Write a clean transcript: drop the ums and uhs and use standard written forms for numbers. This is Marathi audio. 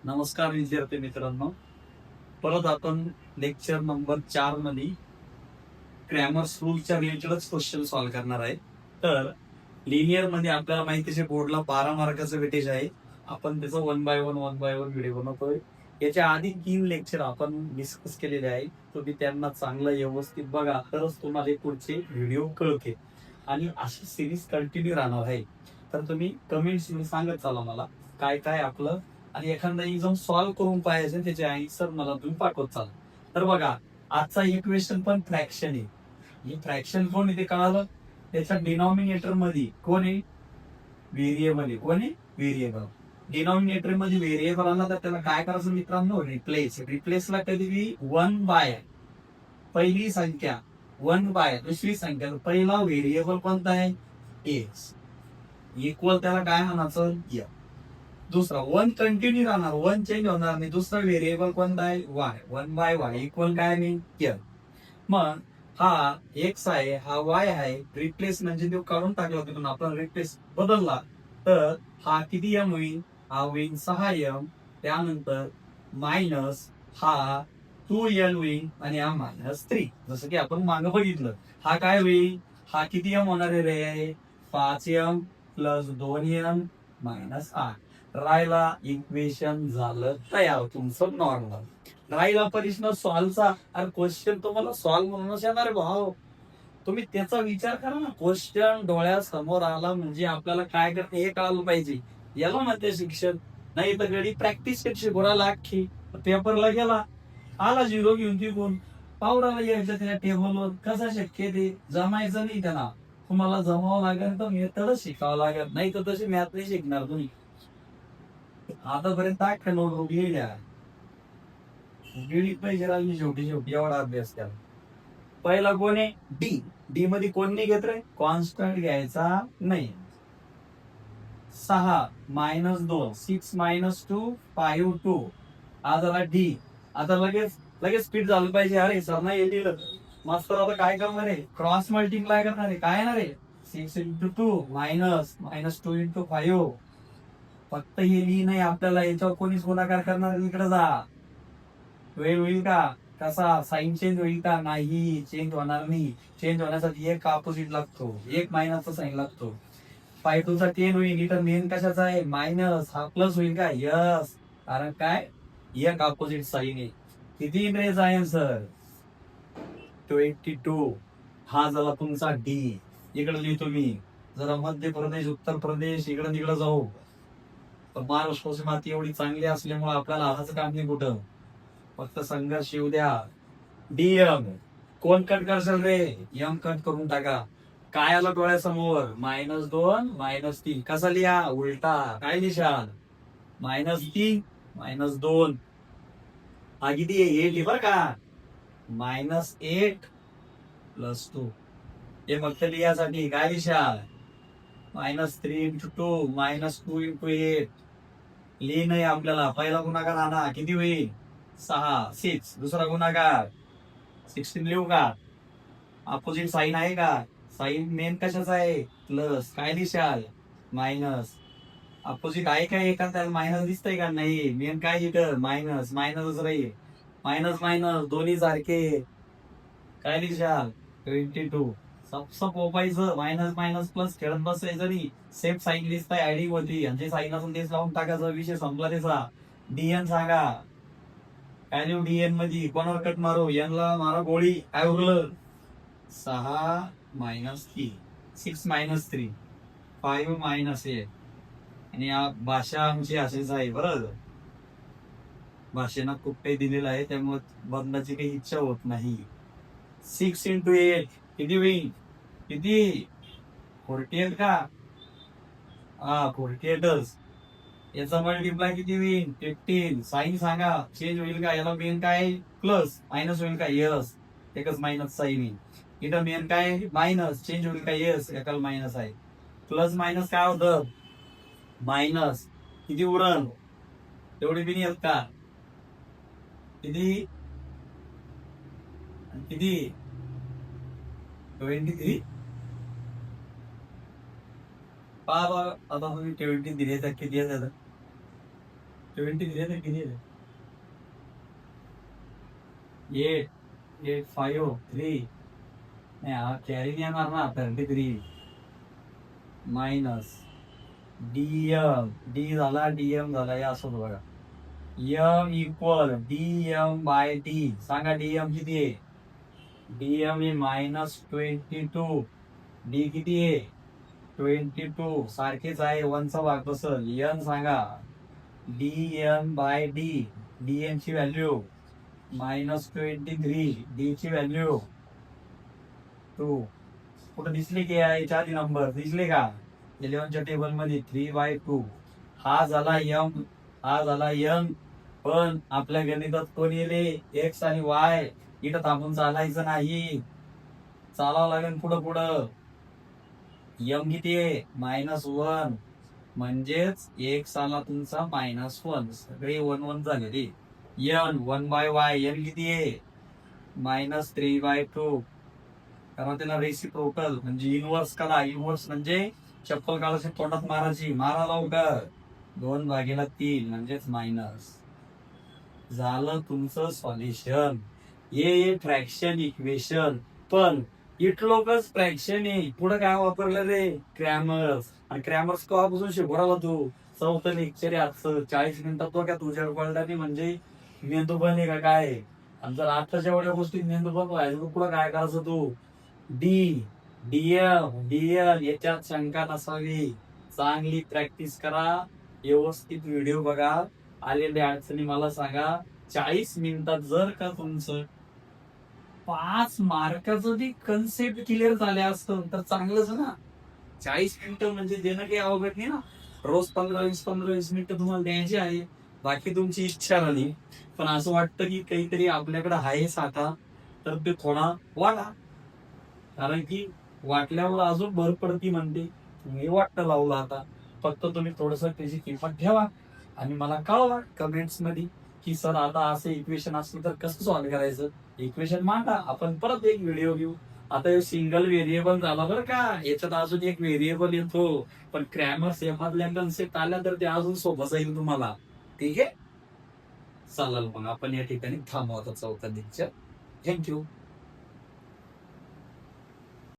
नमस्कार विद्यार्थी मित्रांनो, परत आपण लेक्चर नंबर 4 मध्ये ग्रॅमर रूलच्या रिलेटेडच क्वेश्चन सॉल्व्ह करणार आहे. तर लिनियर मध्ये आपल्याला माहिती आहे बोर्डला 12 मार्काचं वेटेज आहे. आपण त्याचं वन बाय वन व्हिडिओ बनवतोय. याच्या आधी 3 लेक्चर आपण डिस्कस केलेले आहे. तुम्ही त्यांना चांगलं व्यवस्थित बघा, तरच तुम्हाला पुढचे व्हिडिओ कळते आणि अशी सिरीज कंटिन्यू राहणार आहे. तर तुम्ही कमेंट्स मध्ये सांगत चाला मला काय काय आपलं, आणि एखादा एक्झाम सॉल्व्ह करून पाहिजे त्याचे आन्सर मला तुम्ही पाठवत चाल. तर बघा, आजचा इक्वेशन पण फ्रॅक्शन आहे. ही फ्रॅक्शन कोण आहे ते कळालं. त्याच्या डिनॉमिनेटर मध्ये कोण आहे? व्हेरिएबल आहे. कोण आहे? व्हेरिएबल. डिनॉमिनेटर मध्ये व्हेरिएबल आला तर त्याला काय करायचं मित्रांनो? रिप्लेस. रिप्लेसला कधी वन बाय पहिली संख्या, वन बाय दुसरी संख्या. पहिला व्हेरिएबल कोणता आहे? एक्स. इक्वल त्याला काय म्हणायचं? दुसरा वन कंटिन्यू राहणार, वन चेंज होणार नाही. दुसरा व्हेरिएबल कोणता आहे? Y. One by y equal काय नाही? मग हा एक्स आहे, हा वाय आहे. रिप्लेस म्हणजे तो काढून टाकला तिथून, आपण रिप्लेस बदलला तर हा किती एम होईल? हा होईल 6 एम. त्यानंतर मायनस हा 2 एल होईल आणि हा -3. जसं की आपण मागं बघितलं. हा काय होईल? हा किती एम होणार आहे रे? 5 एम प्लस 2 एम -8. राहिला इक्वेशन झालं तयार तुमचं नॉर्मल. राहिला प्रश्न सॉल्वचा. अरे क्वेश्चन तुम्हाला सॉल्व्ह म्हणूनच येणार आहे भाऊ. तुम्ही त्याचा विचार करा ना. क्वेश्चन डोळ्यासमोर आला म्हणजे आपल्याला काय करते हे कळालं पाहिजे. याला म्हणते शिक्षण. नाही तर गडी प्रॅक्टिस शिकवला अख्खी पेपरला गेला, आला झिरो घेऊन तिकून पावडाला यायचं त्या टेबलवर. कसं शक्य ते? जमायचं नाही त्याला. तुम्हाला जमावं लागेल तर मेथडच शिकावं लागेल, नाही तर तशी मॅथ नाही शिकणार तुम्ही. आतापर्यंत काय नोटबुक लिहिल्या गिळीत पाहिजे राहिली. शेवटी शेवटी एवढा अभ्यास केला. पहिला कोण आहे? डी. डी मध्ये कोण नाही घेत रे? कॉन्स्टंट घ्यायचा नाही. 6 -2 6 -2 5 2. हा झाला डी. आता लगेच लगेच स्पीड झालं पाहिजे. अरे सर नाही लिहिलं मास्तर. आता काय करणार आहे? क्रॉस मल्टिप्लाय करणार आहे. काय येणार आहे? 6 × 2 -2 × 5. फक्त हे लिहि नाही, आपल्याला याच्यावर कोणीच गुणाकार करणार. इकडे जा. वेळ होईल का? कसा साईन चेंज होईल का? नाही, चेंज होणार नाही. चेंज होण्यासाठी एक अपोजिट लागतो, एक मायनसचा साईन लागतो. 5 चा 10 होईल. इथं मेन कशाचा आहे? मायनस. हा प्लस होईल का? यस. कारण काय? एक अपोजिट साईन आहे. किती इंग्रेज आहे सर? 22. हा झाला तुमचा डी. इकडे लिहितो मी. जरा मध्य प्रदेश, उत्तर प्रदेश इकडे तिकडे जाऊ. तर महाराष्ट्राची माती एवढी चांगली असल्यामुळे आपल्याला आहाच काम नाही कुठं. फक्त संघर्ष येऊ द्या. डीएम कोण कट करशाल रे? एम कट करून टाका. काय आलं डोळ्यासमोर? -2 -3. कसा लिहा? उलटा. काय लिहाल? -3 -2. हा किती आहे? 8 बर का? -8 + 2. हे फक्त लिहासाठी. काय लिहाल? -3 × 2 -2 × 8. लिहि नाही आपल्याला. पहिला गुणाकार आणा. किती होईल? 6 6. दुसरा गुणाकार 16 लिहू का? अपोजिट साईन आहे का? साईन मेन कशाचा आहे? प्लस. काय लिहाल? मायनस. अपोजिट आहे का? एका त्याला मायनस दिसतंय का? नाही. मेन काय इथं? मायनस. मायनसच राहील. मायनस मायनस दोन्ही सारखे. काय लिहाल? 22. सब ओपायचं. मायनस मायनस प्लस खेळत बसायचं नाही. सेम साईन दिसताय आयडी होती, आणि जे साईन असून तेच लावून टाकायचा. विषय संपला त्याचा. डीएन सांगा. काय लिहू डीएन मध्ये? कोणावर कट मारू? एन ला मारा गोळी. काय उरलं? 6 -3 6 -3 5 -8. आणि या भाषा आमची अशीच आहे बरं. भाषेनं खूप काही दिलेलं आहे, त्यामुळे बदलाची काही इच्छा होत नाही. 6 × 8 किती होईल? किती? 48 का? हा 48च. याचा मल्टिप्लाय किती होईल? 15. साईन सांगा. चेंज होईल का? याला मेन काय? प्लस. मायनस होईल का? यस. एकच मायनस साईन येईल. इथं मेन काय? मायनस. चेंज होईल का? यस. एकाला मायनस आहे. प्लस मायनस काय होतं? मायनस. किती उरण? तेवढी बी येत का? किती? किती? 23. पहा आता तुम्ही 20 दिले तर किती येतात? 23 आहे किती आहे? 8 8 5 3 नाही हा कॅरी नाही येणार ना 33 मायनस डीएम डी झाला डीएम झाला हे असं होतं बघा M equal DM by D सांगा डीएम किती आहे डीएम आहे -22 डी किती आहे 22 सारखेच आहे 1 चा भाग बसल एन सांगा डीएम बाय डी डीएम ची व्हॅल्यू -23 डी ची व्हॅल्यू 2 कुठं दिसले की याच्या आधी नंबर दिसले का 11 च्या टेबल मध्ये 3/2 हा झाला एम हा झाला एन पण आपल्या गणितात कोण येले एक्स आणि वाय इथं थांबून चालायचं नाही चालावं लागेल पुढं पुढं एम किती आहे -1 म्हणजेच एक्स आला तुमचा -1 सगळे 1 1 झाले रे एन 1/y एन किती आहे -3/2 कारण त्याला रेसिप्रोकल म्हणजे इनवर्स काढा इनवर्स म्हणजे चप्पल काढायची तोंडात मारायची मारा लवकर 2/3 म्हणजेच मायनस झालं तुमचं सॉल्युशन हे फ्रॅक्शन इक्वेशन पण इटलोकच फ्रॅक्शन आहे पुढे काय वापरलं रे क्रॅमर्स आणि क्रॅमर्स कवापासून शिकवला तू चौथं लेक्चर आहे आजचं 40 मिनिटात तो काय तुझ्या कळल्याने म्हणजे मेंदू पण आहे का काय आणि जर आताच्या एवढ्या गोष्टी मेंदू पण व्हायचं पुढे काय करायचं तू डी डीएम डीएल याच्यात शंका नसावी चांगली प्रॅक्टिस करा व्यवस्थित व्हिडिओ बघा आलेल्या अडचणी मला सांगा 40 मिनिटात जर का तुमचं 5 मार्काचं ती कन्सेप्ट क्लिअर झाले असतं तर चांगलंच ना 40 मिनिटं म्हणजे देणं काही अवघड नाही ना रोज 15-20 मिनिटं तुम्हाला द्यायची आहे बाकी तुमची इच्छा झाली पण असं वाटतं की काहीतरी आपल्याकडे आहे साठा तर ते थोडा वाढा कारण की वाटल्यावर अजून भर पडती म्हणते तुम्ही वाटतं लावलं आता फक्त तुम्ही थोडस त्याची किंमत ठेवा आणि मला कळवा कमेंट्स मध्ये की सर आता असं इक्वेशन असलं तर कसं सॉल्व्ह करायचं इक्वेशन मांडा आपण परत एक व्हिडिओ घेऊ आता सिंगल व्हेरिएबल झाला बरं का याच्यात अजून एक व्हेरिएबल येतो पण क्रॅमर्स एखाद्या कन्सेप्ट आल्या तर ते अजून सोपं जाईल तुम्हाला ठीक आहे चालेल मग आपण या ठिकाणी थांबवतो चौथा लेक्चर थँक्यू